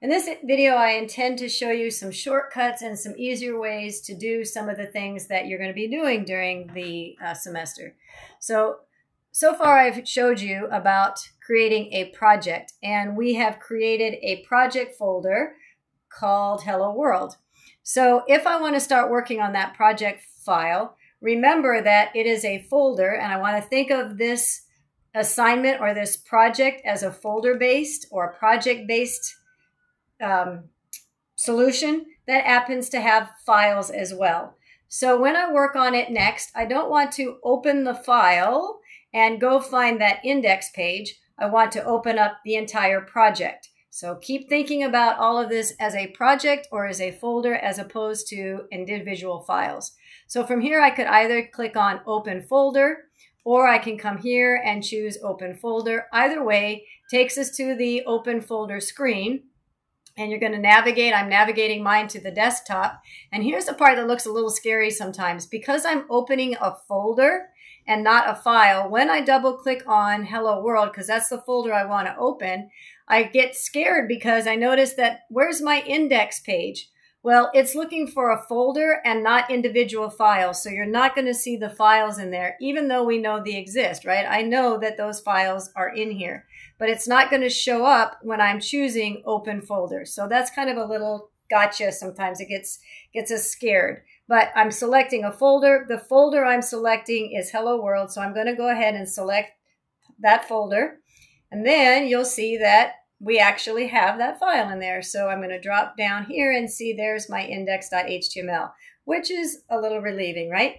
In this video, I intend to show you some shortcuts and some easier ways to do some of the things that you're going to be doing during the semester. So far I've showed you about creating a project, and we have created a project folder called Hello World. So if I want to start working on that project file, remember that it is a folder, and I want to think of this assignment or this project as a folder-based or project-based solution that happens to have files as well. So when I work on it next, I don't want to open the file and go find that index page. I want to open up the entire project. So keep thinking about all of this as a project or as a folder as opposed to individual files. So from here, I could either click on Open Folder, or I can come here and choose Open Folder. Either way takes us to the Open Folder screen. And you're going to navigate. I'm navigating mine to the desktop. And here's the part that looks a little scary sometimes. Because I'm opening a folder and not a file, when I double click on Hello World, because that's the folder I want to open, I get scared because I notice that where's my index page? Well, it's looking for a folder and not individual files. So you're not going to see the files in there, even though we know they exist, right? I know that those files are in here, but it's not going to show up when I'm choosing open folder. So that's kind of a little gotcha. Sometimes it gets us scared, but I'm selecting a folder. The folder I'm selecting is Hello World. So I'm going to go ahead and select that folder. And then you'll see that we actually have that file in there. So I'm going to drop down here and see there's my index.html, which is a little relieving, right?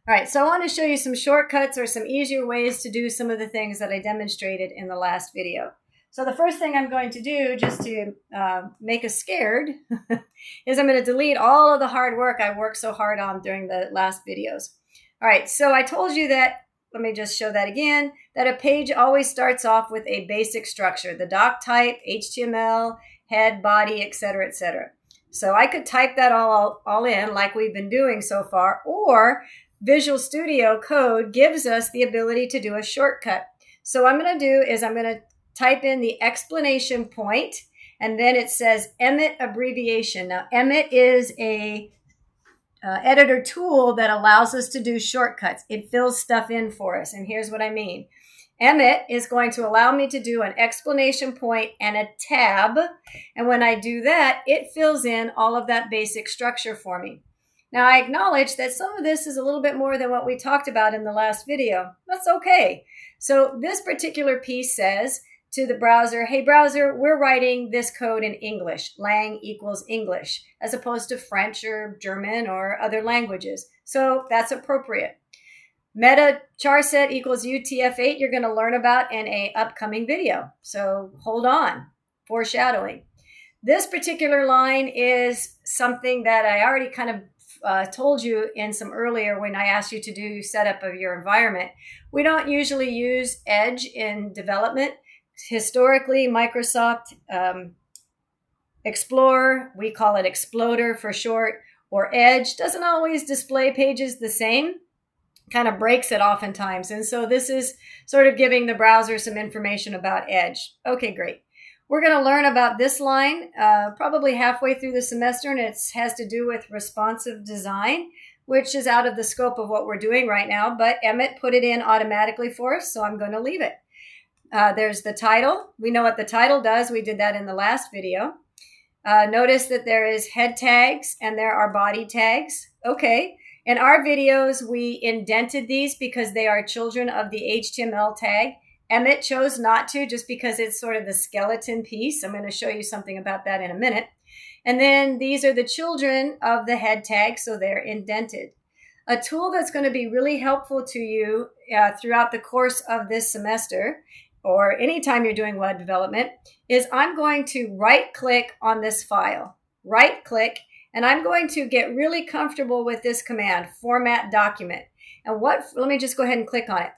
All right, so I want to show you some shortcuts or some easier ways to do some of the things that I demonstrated in the last video. So the first thing I'm going to do, just to make us scared, is I'm going to delete all of the hard work I worked so hard on during the last videos. All right, so I told you that, let me just show that again, that a page always starts off with a basic structure, the doc type, HTML, head, body, etc., etc. So I could type that all in like we've been doing so far, or Visual Studio Code gives us the ability to do a shortcut. So what I'm going to do is I'm going to type in the exclamation point, and then it says Emmet abbreviation. Now, Emmet is a editor tool that allows us to do shortcuts. It fills stuff in for us, and here's what I mean. Emmet is going to allow me to do an exclamation point and a tab, and when I do that, it fills in all of that basic structure for me. Now, I acknowledge that some of this is a little bit more than what we talked about in the last video. That's okay. So this particular piece says to the browser, hey, browser, we're writing this code in English. Lang equals English, as opposed to French or German or other languages. So that's appropriate. Meta charset equals UTF-8 you're going to learn about in an upcoming video. So hold on, foreshadowing. This particular line is something that I already kind of told you in some earlier when I asked you to do setup of your environment. We don't usually use Edge in development. Historically, Microsoft Explorer, we call it Exploder for short, or Edge, doesn't always display pages the same, kind of breaks it oftentimes. And so this is sort of giving the browser some information about Edge. Okay, great. We're going to learn about this line probably halfway through the semester, and it has to do with responsive design, which is out of the scope of what we're doing right now, but Emmet put it in automatically for us, so I'm going to leave it. There's the title. We know what the title does. We did that in the last video. Notice that there is head tags and there are body tags. Okay. In our videos, we indented these because they are children of the HTML tag. Emmet chose not to just because it's sort of the skeleton piece. I'm going to show you something about that in a minute. And then these are the children of the head tag, so they're indented. A tool that's going to be really helpful to you throughout the course of this semester, or anytime you're doing web development, is I'm going to right-click on this file. Right-click, and I'm going to get really comfortable with this command, Format Document. And let me just go ahead and click on it.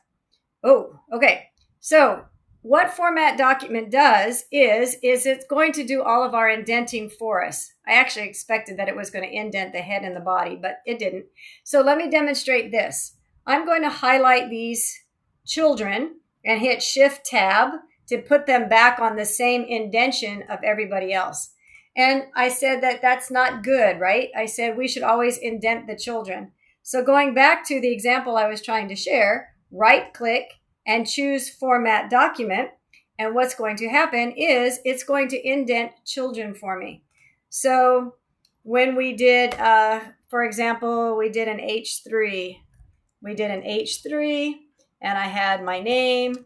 Oh, okay. So what Format Document does is it's going to do all of our indenting for us. I actually expected that it was going to indent the head and the body, but it didn't. So let me demonstrate this. I'm going to highlight these children and hit Shift-Tab to put them back on the same indentation of everybody else. And I said that that's not good, right? I said we should always indent the children. So going back to the example I was trying to share, right click and choose Format Document. And what's going to happen is it's going to indent children for me. So when we did, for example, we did an H3. We did an H3 and I had my name.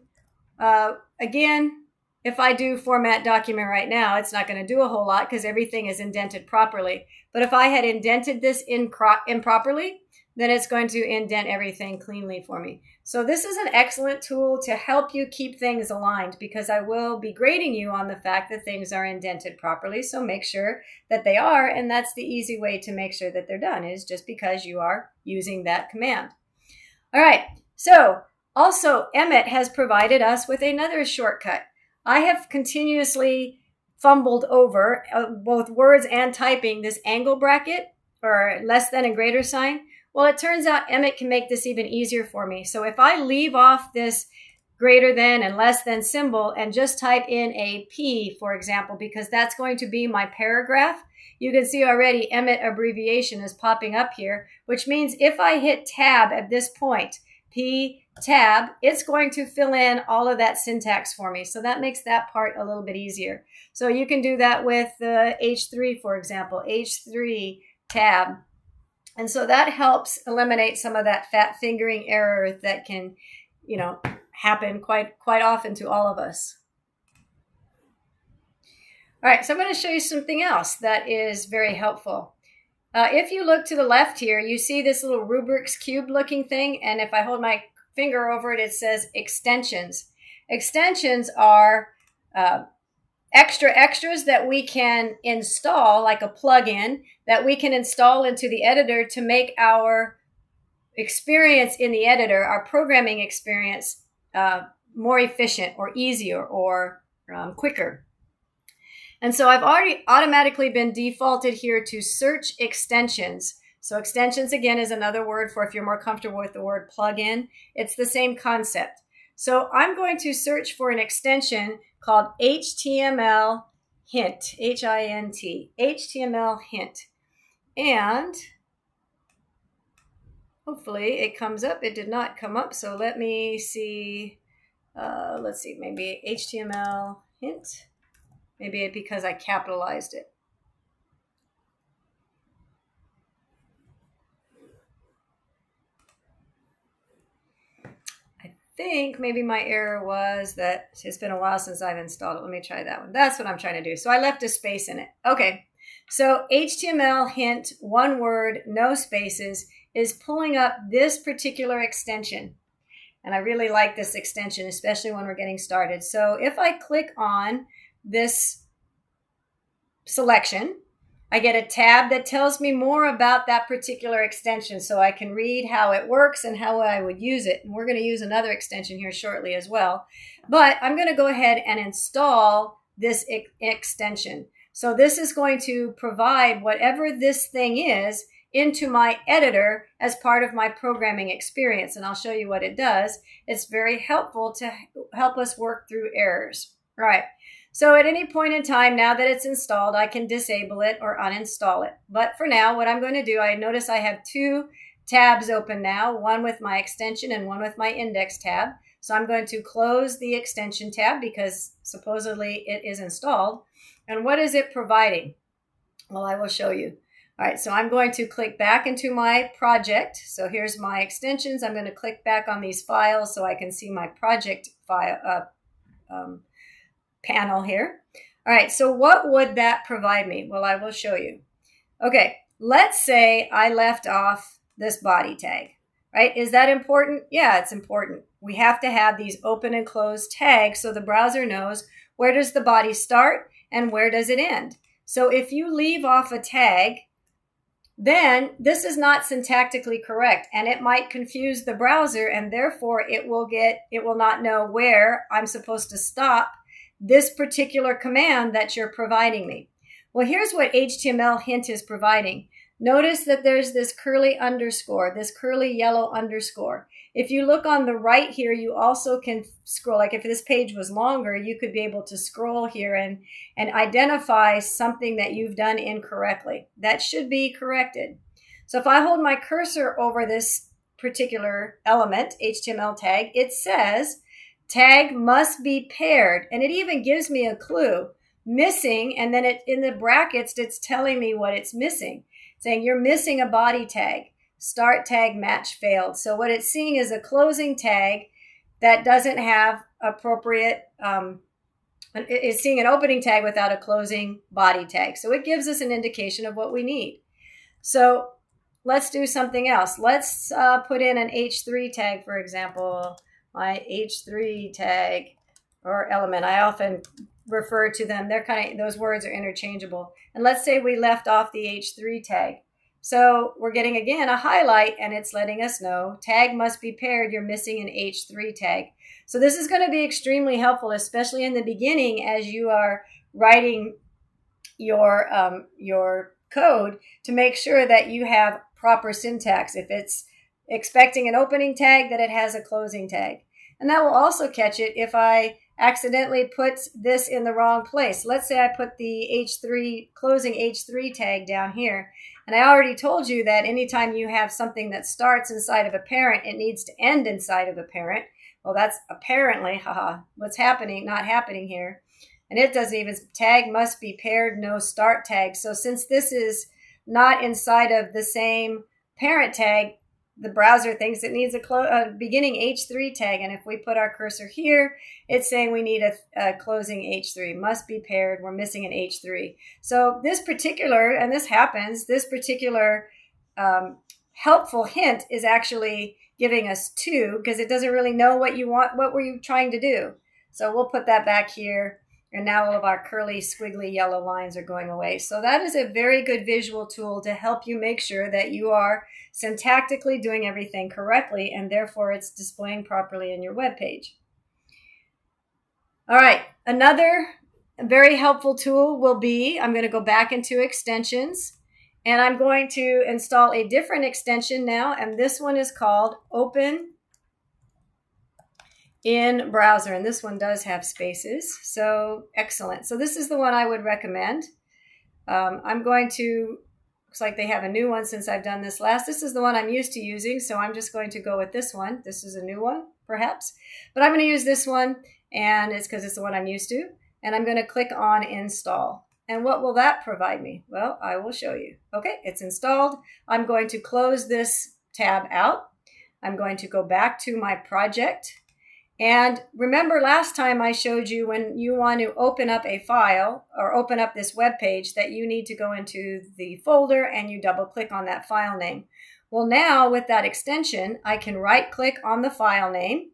Again, if I do Format Document right now, it's not going to do a whole lot because everything is indented properly. But if I had indented this improperly, then it's going to indent everything cleanly for me. So this is an excellent tool to help you keep things aligned, because I will be grading you on the fact that things are indented properly. So make sure that they are, and that's the easy way to make sure that they're done, is just because you are using that command. All right, so also Emmett has provided us with another shortcut. I have continuously fumbled over both words and typing this angle bracket, or less than and greater sign. Well, it turns out Emmett can make this even easier for me. So if I leave off this greater than and less than symbol and just type in a P, for example, because that's going to be my paragraph, you can see already Emmett abbreviation is popping up here, which means if I hit tab at this point, P, tab, it's going to fill in all of that syntax for me. So that makes that part a little bit easier. So you can do that with the H3, for example, H3, tab. And so that helps eliminate some of that fat fingering error that can, happen quite often to all of us. All right, so I'm going to show you something else that is very helpful. If you look to the left here, you see this little Rubik's Cube looking thing. And if I hold my finger over it, it says extensions. Extensions are extras that we can install, like a plugin that we can install into the editor to make our experience in the editor, our programming experience, more efficient or easier or quicker. And so I've already automatically been defaulted here to search extensions. So extensions, again, is another word for, if you're more comfortable with the word plugin, it's the same concept. So I'm going to search for an extension called HTML hint, H-I-N-T, HTML hint. And hopefully it comes up. It did not come up. So let me see. Let's see, maybe HTML hint. Maybe because I capitalized it. I think maybe my error was that it's been a while since I've installed it. Let me try that one. That's what I'm trying to do. So I left a space in it. Okay. So HTML hint, one word, no spaces, is pulling up this particular extension. And I really like this extension, especially when we're getting started. So if I click on this selection, I get a tab that tells me more about that particular extension, so I can read how it works and how I would use it. And we're going to use another extension here shortly as well. But I'm going to go ahead and install this extension. So this is going to provide whatever this thing is into my editor as part of my programming experience. And I'll show you what it does. It's very helpful to help us work through errors. All right. So at any point in time, now that it's installed, I can disable it or uninstall it. But for now, what I'm going to do, I notice I have two tabs open now, one with my extension and one with my index tab. So I'm going to close the extension tab because supposedly it is installed. And what is it providing? Well, I will show you. All right, so I'm going to click back into my project. So here's my extensions. I'm going to click back on these files so I can see my project file panel here. All right, so what would that provide me? Well, I will show you. Okay, let's say I left off this body tag, right? Is that important? Yeah, it's important. We have to have these open and close tags so the browser knows where does the body start and where does it end. So if you leave off a tag, then this is not syntactically correct and it might confuse the browser, and therefore it will not know where I'm supposed to stop this particular command that you're providing me. Well, here's what HTML hint is providing. Notice that there's this curly underscore, this curly yellow underscore. If you look on the right here, you also can scroll. Like if this page was longer, you could be able to scroll here and identify something that you've done incorrectly. That should be corrected. So if I hold my cursor over this particular element, HTML tag, it says tag must be paired. And it even gives me a clue, missing, and then in the brackets, it's telling me what it's missing, saying you're missing a body tag. Start tag match failed. So what it's seeing is a closing tag that doesn't have appropriate, it's seeing an opening tag without a closing body tag. So it gives us an indication of what we need. So let's do something else. Let's put in an H3 tag, for example, my H3 tag or element. I often refer to them. They're those words are interchangeable. And let's say we left off the H3 tag. So we're getting, again, a highlight, and it's letting us know tag must be paired. You're missing an H3 tag. So this is going to be extremely helpful, especially in the beginning as you are writing your code, to make sure that you have proper syntax. If it's expecting an opening tag, that it has a closing tag. And that will also catch it if I accidentally put this in the wrong place. Let's say I put the closing H3 tag down here. And I already told you that anytime you have something that starts inside of a parent, it needs to end inside of a parent. Well, that's apparently, what's happening, not happening here. And it doesn't even, tag must be paired, no start tag. So since this is not inside of the same parent tag, the browser thinks it needs a beginning H3 tag. And if we put our cursor here, it's saying we need a closing H3. Must be paired. We're missing an H3. So this particular, and this happens, this particular helpful hint is actually giving us 2 because it doesn't really know what you want, what were you trying to do. So we'll put that back here. And now all of our curly, squiggly yellow lines are going away. So that is a very good visual tool to help you make sure that you are syntactically doing everything correctly, and therefore it's displaying properly in your web page. All right, another very helpful tool will be, I'm going to go back into extensions, and I'm going to install a different extension now, and this one is called Open in Browser, and this one does have spaces, so excellent. So this is the one I would recommend. I'm going to, looks like they have a new one since I've done this last. This is the one I'm used to using, so I'm just going to go with this one. This is a new one, perhaps, but I'm going to use this one, and it's because it's the one I'm used to, and I'm going to click on Install. And what will that provide me? Well, I will show you. Okay, it's installed. I'm going to close this tab out. I'm going to go back to my project. And remember last time I showed you when you want to open up a file or open up this web page that you need to go into the folder and you double click on that file name. Well, now with that extension, I can right click on the file name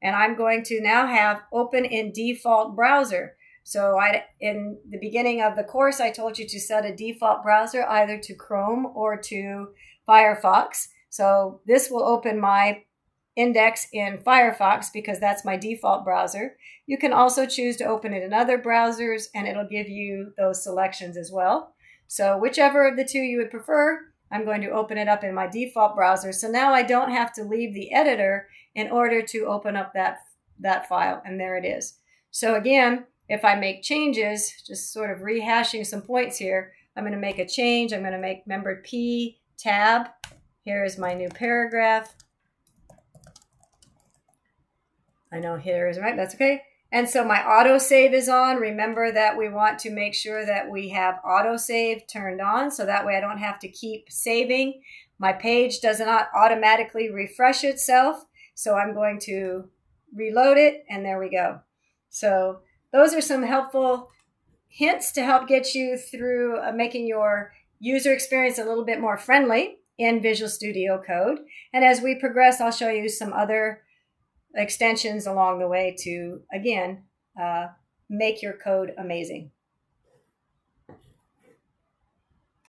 and I'm going to now have open in default browser. So in the beginning of the course, I told you to set a default browser either to Chrome or to Firefox. So this will open my index in Firefox because that's my default browser. You can also choose to open it in other browsers and it'll give you those selections as well. So whichever of the two you would prefer, I'm going to open it up in my default browser. So now I don't have to leave the editor in order to open up that file, and there it is. So again, if I make changes, just sort of rehashing some points here, I'm going to make a change. I'm going to make, remember, P tab. Here is my new paragraph. I know here is right, that's okay. And so my autosave is on. Remember that we want to make sure that we have autosave turned on, so that way I don't have to keep saving. My page does not automatically refresh itself, so I'm going to reload it, and there we go. So those are some helpful hints to help get you through making your user experience a little bit more friendly in Visual Studio Code. And as we progress, I'll show you some other extensions along the way to, again, make your code amazing.